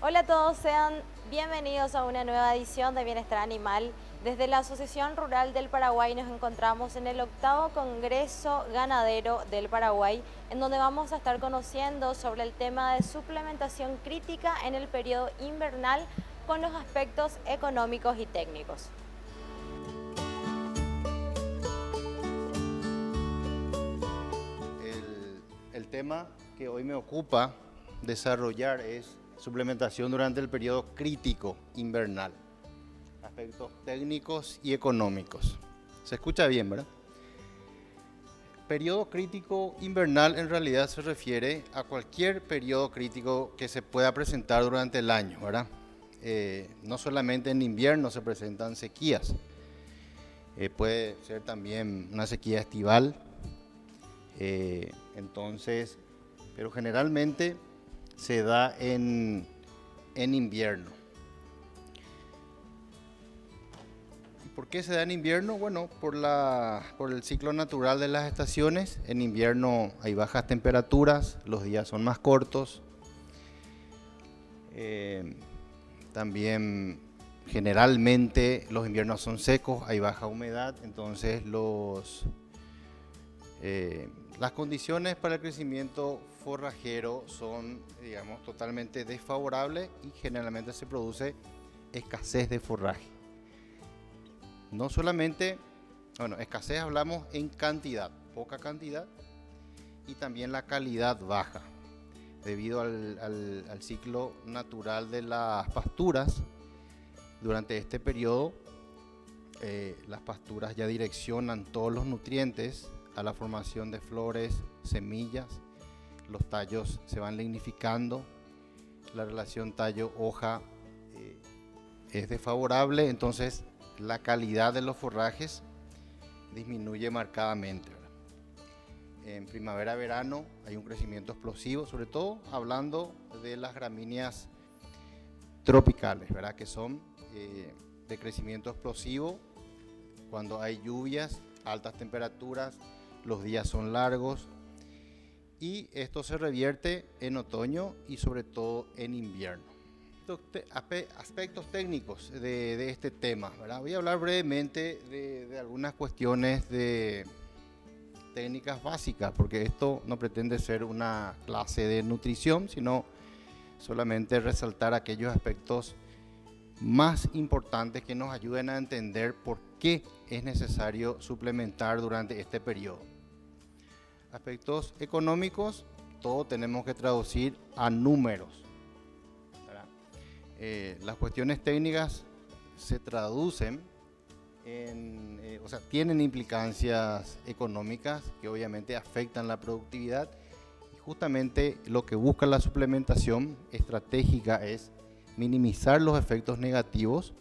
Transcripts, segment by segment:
Hola a todos, sean bienvenidos a una nueva edición de Bienestar Animal. Desde la Asociación Rural del Paraguay nos encontramos en el 8º Congreso Ganadero del Paraguay, en donde vamos a estar conociendo sobre el tema de suplementación crítica en el periodo invernal con los aspectos económicos y técnicos. El tema que hoy me ocupa desarrollar es suplementación durante el periodo crítico invernal, aspectos técnicos y económicos. Se escucha bien, ¿verdad? Periodo crítico invernal en realidad se refiere a cualquier periodo crítico que se pueda presentar durante el año, ¿verdad? No solamente en invierno se presentan sequías, puede ser también una sequía estival. Pero generalmente se da en invierno. ¿Y por qué se da en invierno? Bueno, por el ciclo natural de las estaciones. En invierno hay bajas temperaturas, los días son más cortos. También generalmente los inviernos son secos, hay baja humedad, entonces las condiciones para el crecimiento forrajero son, digamos, totalmente desfavorables y generalmente se produce escasez de forraje. No solamente, escasez hablamos en cantidad, poca cantidad, y también la calidad baja, debido al ciclo natural de las pasturas. Durante este periodo, las pasturas ya direccionan todos los nutrientes a la formación de flores, semillas, los tallos se van lignificando, la relación tallo-hoja es desfavorable, entonces la calidad de los forrajes disminuye marcadamente, ¿verdad? En primavera-verano hay un crecimiento explosivo, sobre todo hablando de las gramíneas tropicales, ¿verdad? Que son de crecimiento explosivo cuando hay lluvias, altas temperaturas, los días son largos, y esto se revierte en otoño y sobre todo en invierno. Aspectos técnicos de este tema, ¿verdad? Voy a hablar brevemente de algunas cuestiones de técnicas básicas, porque esto no pretende ser una clase de nutrición, sino solamente resaltar aquellos aspectos más importantes que nos ayuden a entender por qué es necesario suplementar durante este periodo. Aspectos económicos, todo tenemos que traducir a números, ¿verdad? Las cuestiones técnicas se traducen tienen implicancias económicas que obviamente afectan la productividad, y justamente lo que busca la suplementación estratégica es minimizar los efectos negativos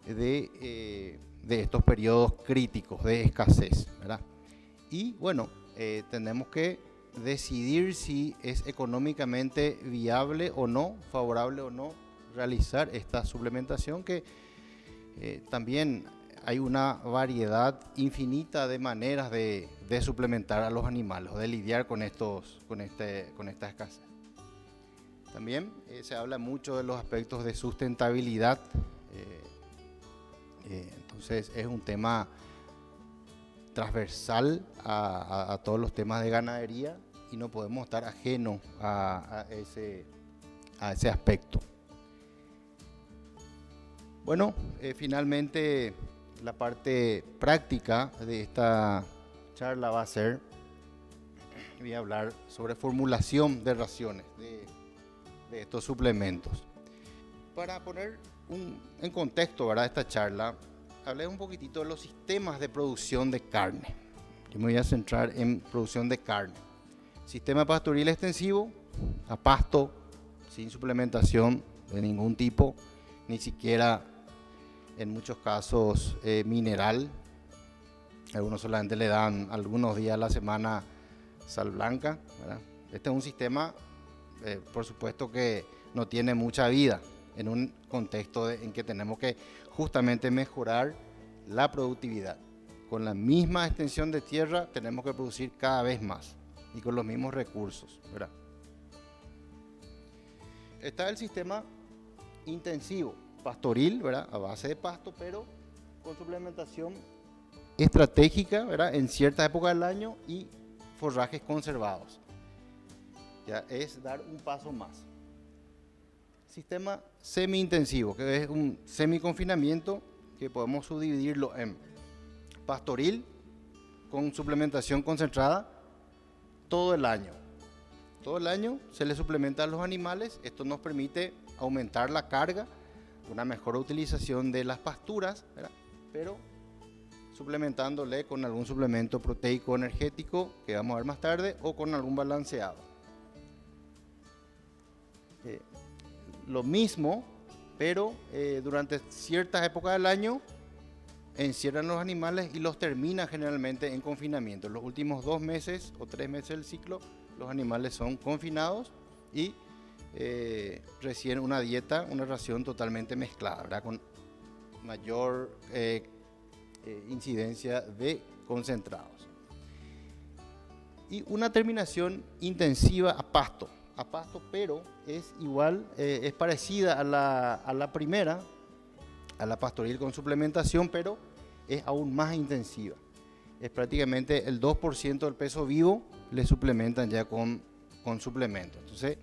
de estos periodos críticos de escasez, ¿verdad? Y bueno, tenemos que decidir si es económicamente viable o no, favorable o no realizar esta suplementación, que también hay una variedad infinita de maneras de suplementar a los animales, o de lidiar con esta escasez. También se habla mucho de los aspectos de sustentabilidad, entonces es un tema transversal a todos los temas de ganadería, y no podemos estar ajenos a ese aspecto. Bueno, finalmente la parte práctica de esta charla va a ser, voy a hablar sobre formulación de raciones de estos suplementos. Para poner en contexto, ¿verdad?, esta charla, hablé un poquitito de los sistemas de producción de carne. Yo me voy a centrar en producción de carne. Sistema pastoril extensivo, a pasto, sin suplementación de ningún tipo, ni siquiera en muchos casos mineral. Algunos solamente le dan algunos días a la semana sal blanca, ¿verdad? Este es un sistema, por supuesto, que no tiene mucha vida en un contexto en que tenemos que justamente mejorar la productividad. Con la misma extensión de tierra tenemos que producir cada vez más y con los mismos recursos, ¿verdad? está el sistema intensivo, pastoril, ¿verdad? A base de pasto, pero con suplementación estratégica, ¿verdad? En cierta época del año y forrajes conservados. Ya es dar un paso más. Sistema semi-intensivo, que es un semi-confinamiento que podemos subdividirlo en pastoril con suplementación concentrada todo el año. Todo el año se le suplementa a los animales. Esto nos permite aumentar la carga, una mejor utilización de las pasturas, ¿verdad? Pero suplementándole con algún suplemento proteico energético que vamos a ver más tarde o con algún balanceado. Lo mismo, pero durante ciertas épocas del año encierran los animales y los terminan generalmente en confinamiento. Los últimos 2 meses o 3 meses del ciclo, los animales son confinados y reciben una dieta, una ración totalmente mezclada, ¿verdad? Con mayor incidencia de concentrados. Y una terminación intensiva a pasto, pero es igual, es parecida a la primera, a la pastoril con suplementación, pero es aún más intensiva. Es prácticamente el 2% del peso vivo le suplementan ya con suplementos. Entonces,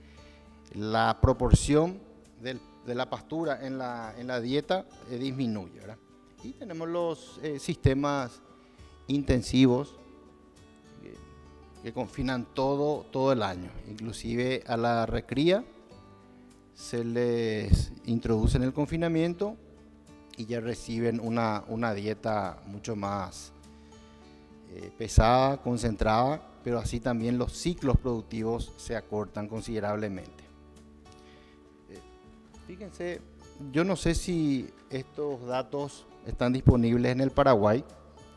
la proporción de la pastura en la dieta disminuye, ¿verdad? Y tenemos los sistemas intensivos que confinan todo el año, inclusive a la recría se les introduce en el confinamiento y ya reciben una dieta mucho más pesada, concentrada, pero así también los ciclos productivos se acortan considerablemente. Fíjense, yo no sé si estos datos están disponibles en el Paraguay.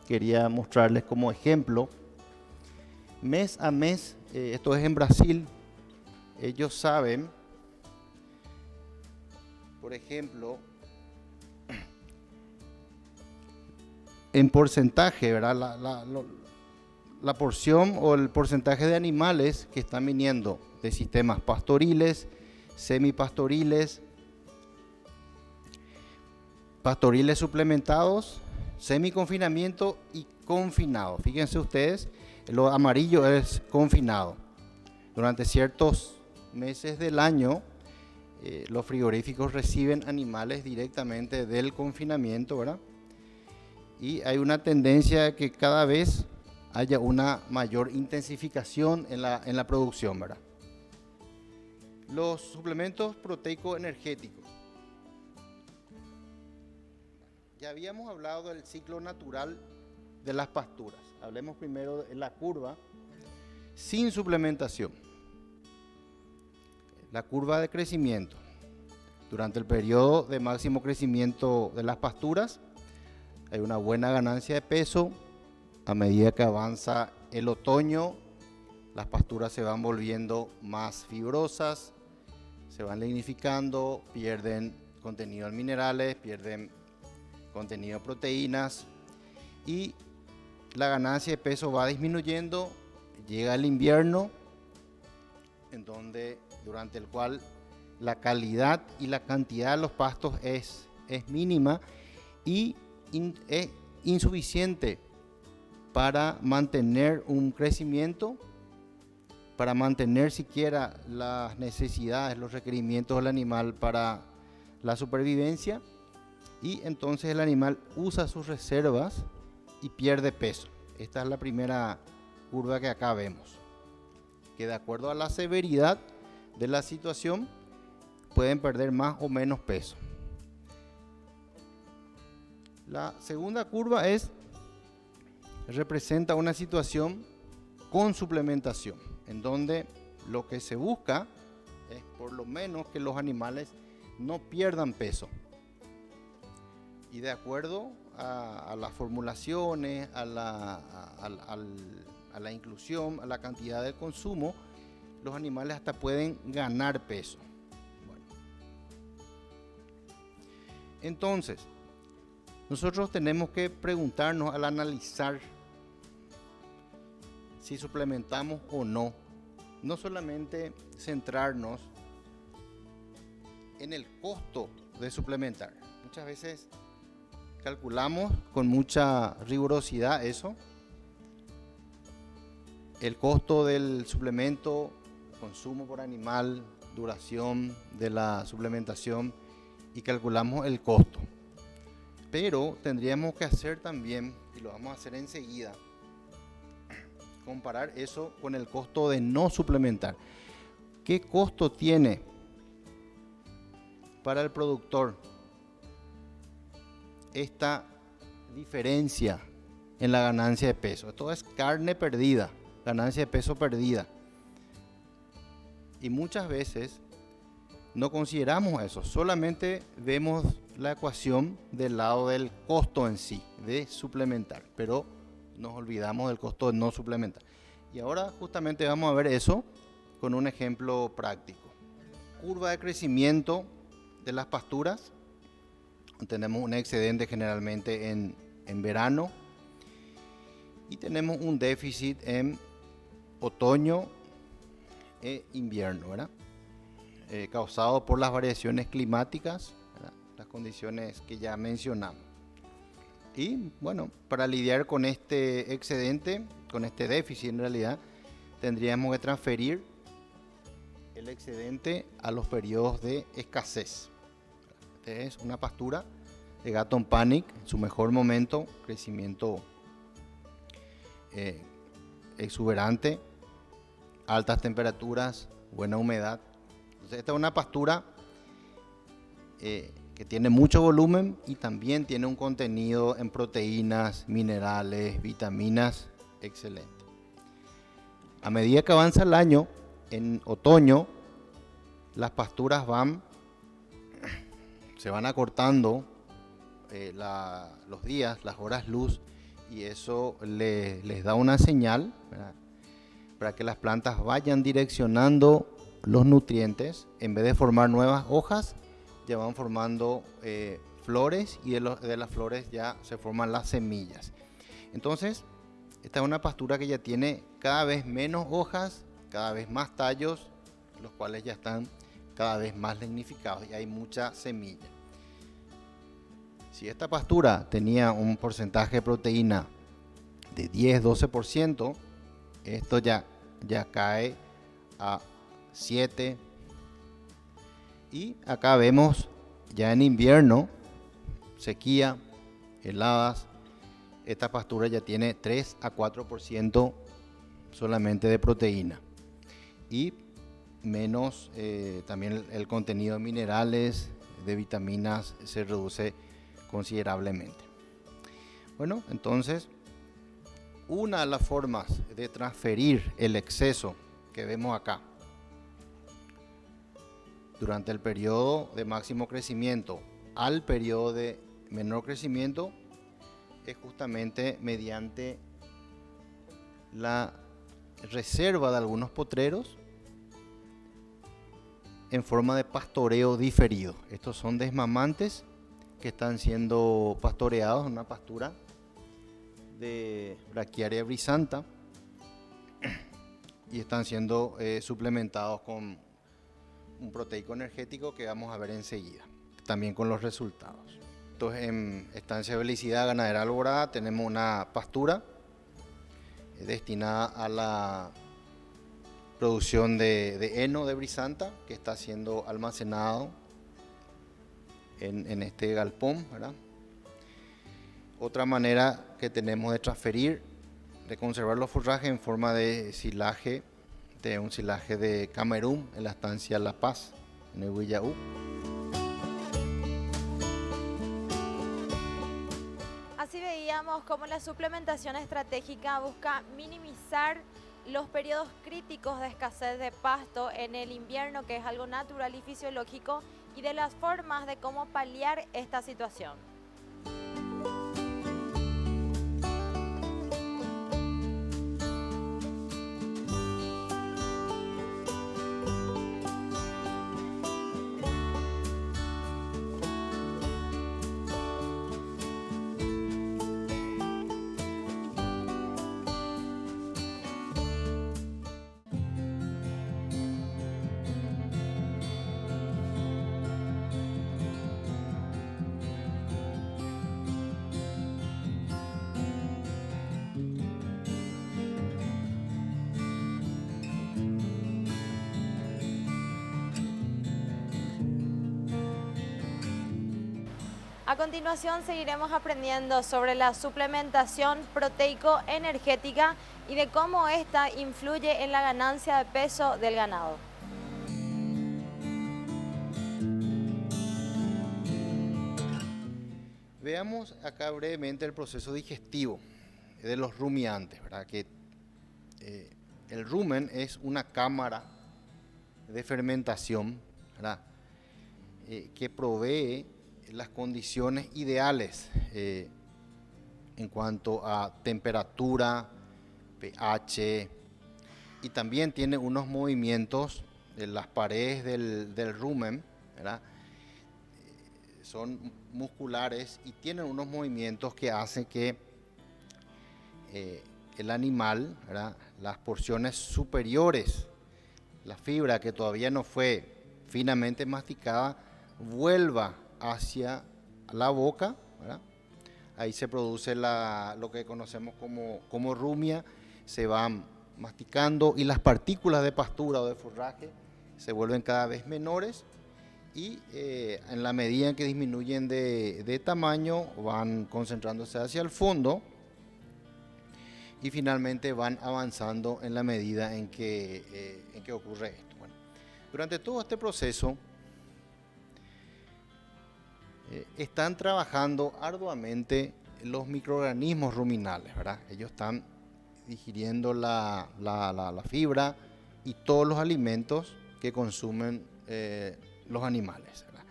Quería mostrarles como ejemplo. Mes a mes, esto es en Brasil, ellos saben, por ejemplo, en porcentaje, ¿verdad? La porción o el porcentaje de animales que están viniendo de sistemas pastoriles, semipastoriles, pastoriles suplementados, semiconfinamiento y confinado. Fíjense ustedes, lo amarillo es confinado. Durante ciertos meses del año, los frigoríficos reciben animales directamente del confinamiento, ¿verdad? Y hay una tendencia a que cada vez haya una mayor intensificación en la producción, ¿verdad? Los suplementos proteicos energéticos. Ya habíamos hablado del ciclo natural de las pasturas. Hablemos primero de la curva sin suplementación. La curva de crecimiento. Durante el periodo de máximo crecimiento de las pasturas, hay una buena ganancia de peso. A medida que avanza el otoño, las pasturas se van volviendo más fibrosas, se van lignificando, pierden contenido en minerales, pierden contenido de proteínas y la ganancia de peso va disminuyendo. Llega el invierno, durante el cual la calidad y la cantidad de los pastos es mínima y es insuficiente para mantener un crecimiento, para mantener siquiera las necesidades, los requerimientos del animal para la supervivencia, y entonces el animal usa sus reservas y pierde peso. Esta es la primera curva que acá vemos, que de acuerdo a la severidad de la situación pueden perder más o menos peso. La segunda curva representa una situación con suplementación, en donde lo que se busca es por lo menos que los animales no pierdan peso. Y de acuerdo a las formulaciones, a la inclusión, a la cantidad de consumo, los animales hasta pueden ganar peso. Bueno. Entonces, nosotros tenemos que preguntarnos al analizar si suplementamos o no. No solamente centrarnos en el costo de suplementar. Muchas veces calculamos con mucha rigurosidad eso, el costo del suplemento, consumo por animal, duración de la suplementación y calculamos el costo. Pero tendríamos que hacer también, y lo vamos a hacer enseguida, comparar eso con el costo de no suplementar. ¿Qué costo tiene para el productor esta diferencia en la ganancia de peso? Esto es carne perdida, ganancia de peso perdida. Y muchas veces no consideramos eso, solamente vemos la ecuación del lado del costo en sí, de suplementar, pero nos olvidamos del costo de no suplementar. Y ahora justamente vamos a ver eso con un ejemplo práctico. Curva de crecimiento de las pasturas. Tenemos un excedente generalmente en verano y tenemos un déficit en otoño e invierno, ¿verdad? Causado por las variaciones climáticas, ¿verdad? Las condiciones que ya mencionamos. Y bueno, para lidiar con este excedente, con este déficit en realidad, tendríamos que transferir el excedente a los periodos de escasez. Esta es una pastura de Gatton Panic en su mejor momento, crecimiento exuberante, altas temperaturas, buena humedad. Entonces, esta es una pastura que tiene mucho volumen y también tiene un contenido en proteínas, minerales, vitaminas excelente. A medida que avanza el año, en otoño, las pasturas se van acortando los días, las horas luz, y eso les da una señal, ¿verdad?, para que las plantas vayan direccionando los nutrientes. En vez de formar nuevas hojas, ya van formando flores, y de las flores ya se forman las semillas. Entonces, esta es una pastura que ya tiene cada vez menos hojas, cada vez más tallos, los cuales ya están cada vez más lignificados y hay mucha semilla. Si esta pastura tenía un porcentaje de proteína de 10-12%, esto ya cae a 7%. Y acá vemos ya en invierno, sequía, heladas, esta pastura ya tiene 3-4% solamente de proteína. Y menos también el contenido de minerales, de vitaminas se reduce considerablemente. Bueno, entonces una de las formas de transferir el exceso que vemos acá durante el periodo de máximo crecimiento al periodo de menor crecimiento es justamente mediante la reserva de algunos potreros en forma de pastoreo diferido. Estos son desmamantes que están siendo pastoreados en una pastura de Brachiaria brisanta y están siendo suplementados con un proteico energético que vamos a ver enseguida, también con los resultados. Entonces, en Estancia Felicidad Ganadera Alborada tenemos una pastura destinada a la producción de heno de brisanta que está siendo almacenado en este galpón, ¿verdad? Otra manera que tenemos de transferir, de conservar los forrajes en forma de silaje, de un silaje de Camerún en la estancia La Paz, en el Huillaú. Así veíamos cómo la suplementación estratégica busca minimizar los periodos críticos de escasez de pasto en el invierno, que es algo natural y fisiológico, y de las formas de cómo paliar esta situación. A continuación seguiremos aprendiendo sobre la suplementación proteico-energética y de cómo esta influye en la ganancia de peso del ganado. Veamos acá brevemente el proceso digestivo de los rumiantes, ¿verdad? Que el rumen es una cámara de fermentación, ¿verdad? Que provee las condiciones ideales en cuanto a temperatura, pH, y también tiene unos movimientos de las paredes del rumen, ¿verdad? Son musculares y tienen unos movimientos que hacen que el animal, ¿verdad? Las porciones superiores, la fibra que todavía no fue finamente masticada, vuelva hacia la boca, ¿verdad? Ahí se produce lo que conocemos como rumia, se van masticando y las partículas de pastura o de forraje se vuelven cada vez menores y en la medida en que disminuyen de tamaño van concentrándose hacia el fondo y finalmente van avanzando en la medida en que ocurre esto. Bueno, durante todo este proceso están trabajando arduamente los microorganismos ruminales, ¿verdad? Ellos están digiriendo la fibra y todos los alimentos que consumen los animales, ¿verdad?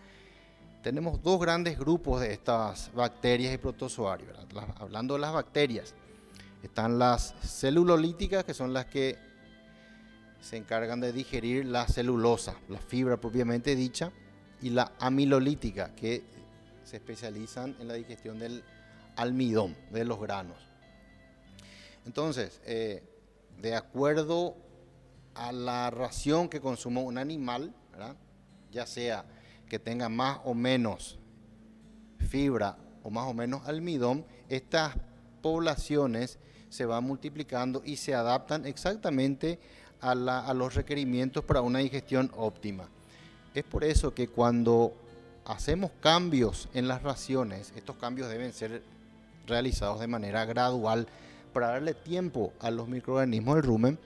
Tenemos dos grandes grupos de estas bacterias y protozoarios, ¿verdad? Hablando de las bacterias, están las celulolíticas, que son las que se encargan de digerir la celulosa, la fibra propiamente dicha, y la amilolítica, que se especializan en la digestión del almidón, de los granos. Entonces, de acuerdo a la ración que consuma un animal, ¿verdad? Ya sea que tenga más o menos fibra o más o menos almidón, estas poblaciones se van multiplicando y se adaptan exactamente a los requerimientos para una digestión óptima. Es por eso que cuando hacemos cambios en las raciones, estos cambios deben ser realizados de manera gradual para darle tiempo a los microorganismos del rumen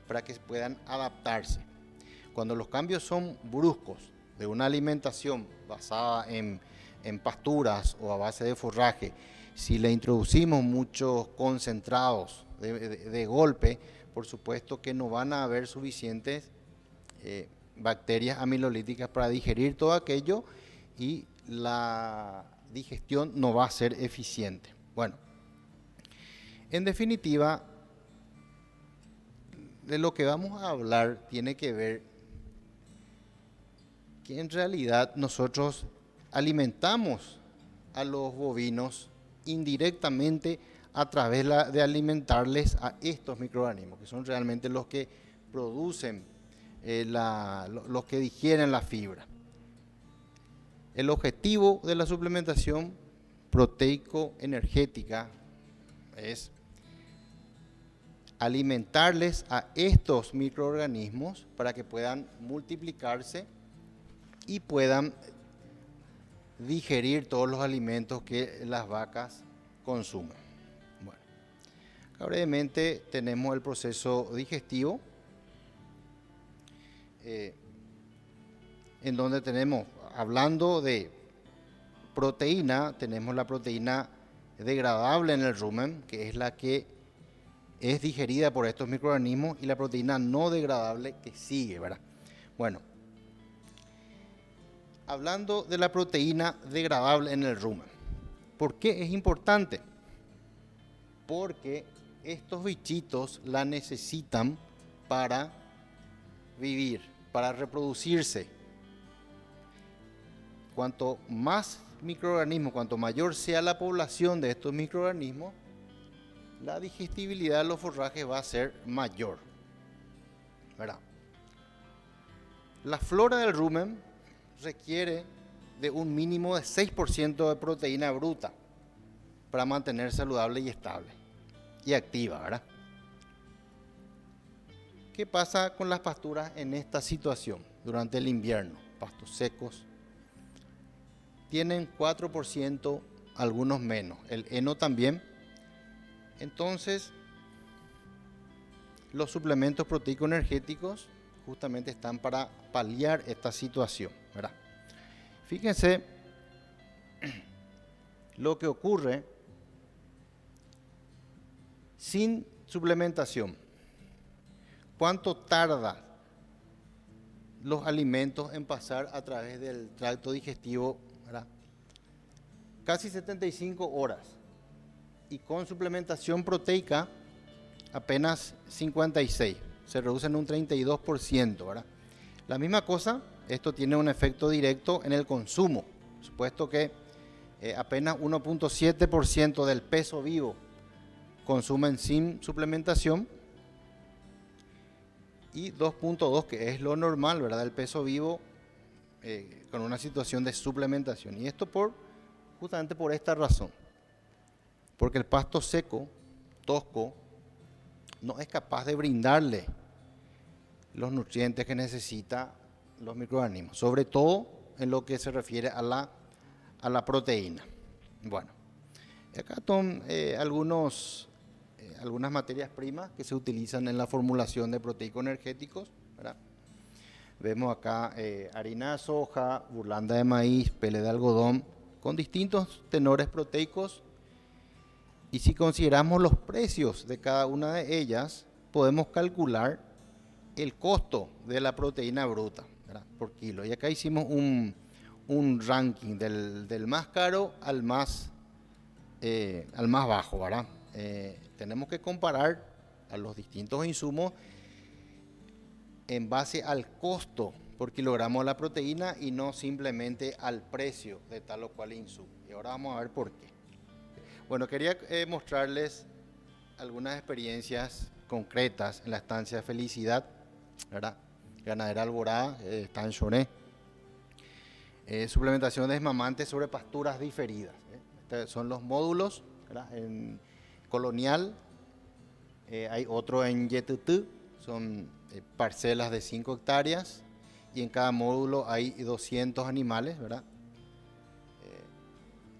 para que puedan adaptarse. Cuando los cambios son bruscos de una alimentación basada en pasturas o a base de forraje, si le introducimos muchos concentrados de golpe, por supuesto que no van a haber suficientes bacterias amilolíticas para digerir todo aquello y la digestión no va a ser eficiente. Bueno, en definitiva, de lo que vamos a hablar tiene que ver que en realidad nosotros alimentamos a los bovinos indirectamente a través de alimentarles a estos microorganismos, que son realmente los que producen, los que digieren la fibra. El objetivo de la suplementación proteico-energética es alimentarles a estos microorganismos para que puedan multiplicarse y puedan digerir todos los alimentos que las vacas consumen. Bueno, acá brevemente tenemos el proceso digestivo, en donde tenemos, hablando de proteína, tenemos la proteína degradable en el rumen, que es la que es digerida por estos microorganismos, y la proteína no degradable que sigue, ¿verdad? Bueno, hablando de la proteína degradable en el rumen, ¿por qué es importante? Porque estos bichitos la necesitan para vivir, para reproducirse. Cuanto más microorganismos, cuanto mayor sea la población de estos microorganismos, la digestibilidad de los forrajes va a ser mayor, ¿verdad? La flora del rumen requiere de un mínimo de 6% de proteína bruta para mantener saludable y estable y activa, ¿verdad? ¿Qué pasa con las pasturas en esta situación durante el invierno? Pastos secos. tienen 4%, algunos menos, el heno también. Entonces, los suplementos proteico-energéticos justamente están para paliar esta situación, ¿verdad? Fíjense lo que ocurre sin suplementación. ¿Cuánto tarda los alimentos en pasar a través del tracto digestivo, ¿verdad? Casi 75 horas. Y con suplementación proteica, apenas 56. Se reduce en un 32%, ¿verdad? La misma cosa, esto tiene un efecto directo en el consumo. Por supuesto que apenas 1.7% del peso vivo consumen sin suplementación, y 2.2, que es lo normal, ¿verdad?, del peso vivo con una situación de suplementación. Y esto justamente por esta razón. Porque el pasto seco, tosco, no es capaz de brindarle los nutrientes que necesita los microorganismos, sobre todo en lo que se refiere a la proteína. Bueno, acá son algunas materias primas que se utilizan en la formulación de proteico-energéticos, ¿verdad? Vemos acá harina de soja, burlanda de maíz, pele de algodón, con distintos tenores proteicos. Y si consideramos los precios de cada una de ellas, podemos calcular el costo de la proteína bruta, ¿verdad?, por kilo. Y acá hicimos un ranking del más caro al más bajo, ¿verdad? Tenemos que comparar a los distintos insumos en base al costo por kilogramo de la proteína y no simplemente al precio de tal o cual insumo. Y ahora vamos a ver por qué. Bueno, quería mostrarles algunas experiencias concretas en la estancia de Felicidad, ¿verdad? Ganadera Alborada, está en Choné. Suplementación desmamante sobre pasturas diferidas. Estos son los módulos, ¿verdad? En Colonial, hay otro en Yetutu, son parcelas de 5 hectáreas y en cada módulo hay 200 animales, ¿verdad?,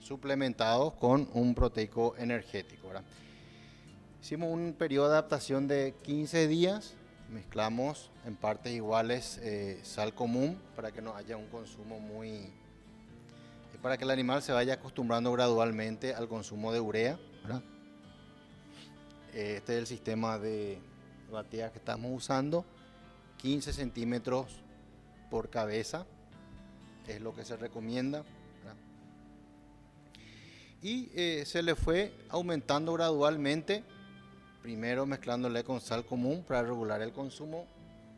suplementados con un proteico energético, ¿verdad? Hicimos un periodo de adaptación de 15 días, mezclamos en partes iguales sal común para que no haya un consumo para que el animal se vaya acostumbrando gradualmente al consumo de urea, ¿verdad? Este es el sistema de batida que estamos usando, 15 centímetros por cabeza, es lo que se recomienda, ¿verdad? Y se le fue aumentando gradualmente, primero mezclándole con sal común para regular el consumo.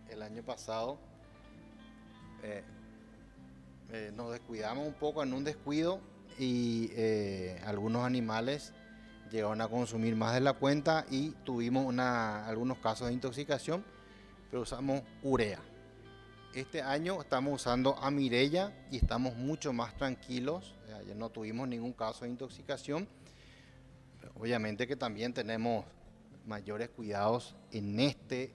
El año pasado nos descuidamos un poco, en un descuido, y algunos animales llegaron a consumir más de la cuenta y tuvimos algunos casos de intoxicación, pero usamos urea. Este año estamos usando Amirella y estamos mucho más tranquilos. Ayer no tuvimos ningún caso de intoxicación. Obviamente que también tenemos mayores cuidados en este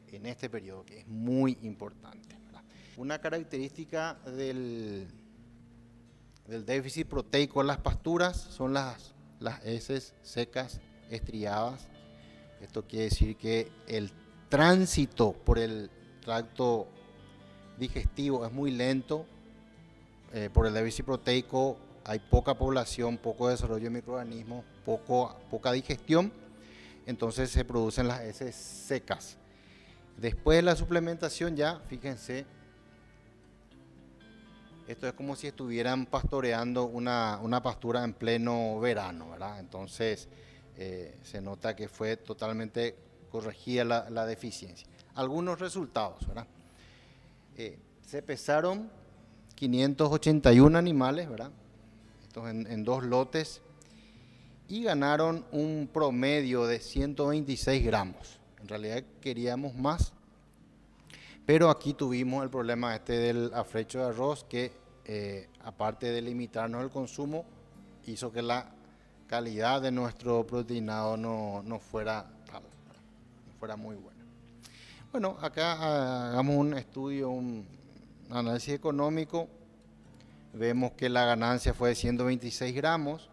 periodo, que es muy importante, ¿verdad? Una característica del déficit proteico en las pasturas son las heces secas, estriadas. Esto quiere decir que el tránsito por el tracto digestivo es muy lento. Por el déficit proteico hay poca población, poco desarrollo de microorganismos, poca digestión, entonces se producen las heces secas. Después de la suplementación ya, fíjense, esto es como si estuvieran pastoreando una pastura en pleno verano, ¿verdad? Entonces se nota que fue totalmente corregida la deficiencia. Algunos resultados, ¿verdad? Se pesaron 581 animales, ¿verdad? Estos en 2 lotes, y ganaron un promedio de 126 gramos. En realidad queríamos más, pero aquí tuvimos el problema del afrecho de arroz que, aparte de limitarnos el consumo, hizo que la calidad de nuestro proteinado no fuera tal, no fuera muy buena. Bueno, acá hagamos un estudio, un análisis económico. vemos que la ganancia fue de 126 gramos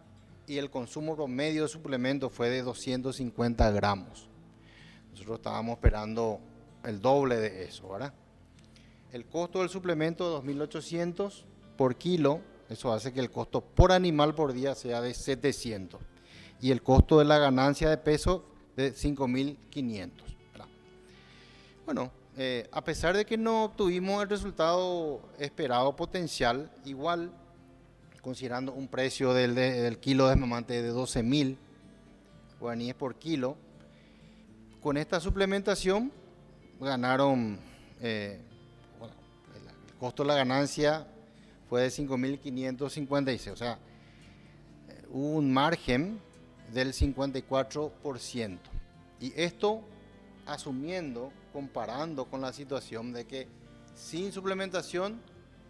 y el consumo promedio de suplemento fue de 250 gramos. Nosotros estábamos esperando el doble de eso, ¿verdad? El costo del suplemento de 2.800 por kilo, eso hace que el costo por animal por día sea de 700 y el costo de la ganancia de peso de 5.500. Bueno, a pesar de que no obtuvimos el resultado esperado potencial, igual considerando un precio del kilo de desmamante de 12.000 guaraníes por kilo, con esta suplementación ganaron, el costo de la ganancia fue de 5.556, o sea, hubo un margen del 54%. Y esto asumiendo, comparando con la situación de que sin suplementación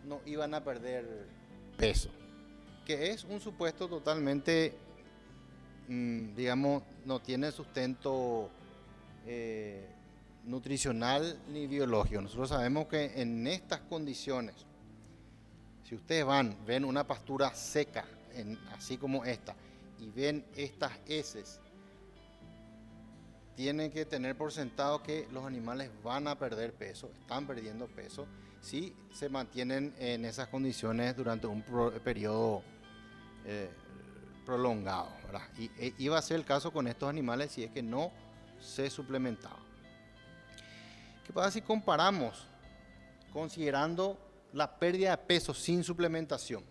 no iban a perder peso, que es un supuesto totalmente, digamos, no tiene sustento nutricional ni biológico. Nosotros sabemos que en estas condiciones, si ustedes ven una pastura seca, así como esta, y ven estas heces, tienen que tener por sentado que los animales van a perder peso, están perdiendo peso, si se mantienen en esas condiciones durante un periodo prolongado, ¿verdad? Y iba a ser el caso con estos animales si es que no se suplementaba. ¿Qué pasa si comparamos considerando la pérdida de peso sin suplementación,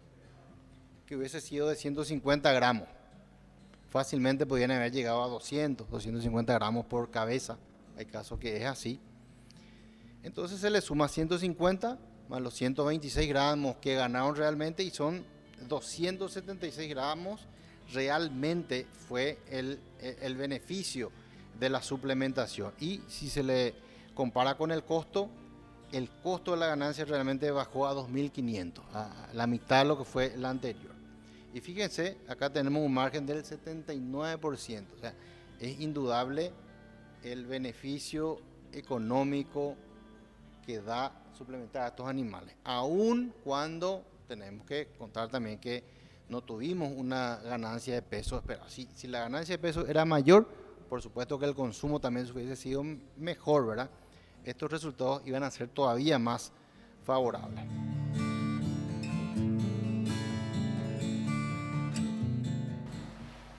que hubiese sido de 150 gramos? Fácilmente podrían haber llegado a 200, 250 gramos por cabeza. Hay casos que es así. Entonces se le suma 150 más los 126 gramos que ganaron realmente y son 276 gramos. Realmente fue el beneficio de la suplementación. Y si se le compara con el costo de la ganancia realmente bajó a 2.500, a la mitad de lo que fue la anterior. Y fíjense, acá tenemos un margen del 79%, o sea, es indudable el beneficio económico que da suplementar a estos animales, aun cuando tenemos que contar también que no tuvimos una ganancia de peso esperada. Si la ganancia de peso era mayor, por supuesto que el consumo también hubiese sido mejor, ¿verdad? Estos resultados iban a ser todavía más favorables.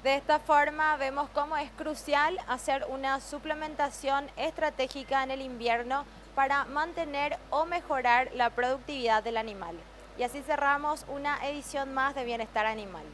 De esta forma vemos cómo es crucial hacer una suplementación estratégica en el invierno para mantener o mejorar la productividad del animal. Y así cerramos una edición más de Bienestar Animal.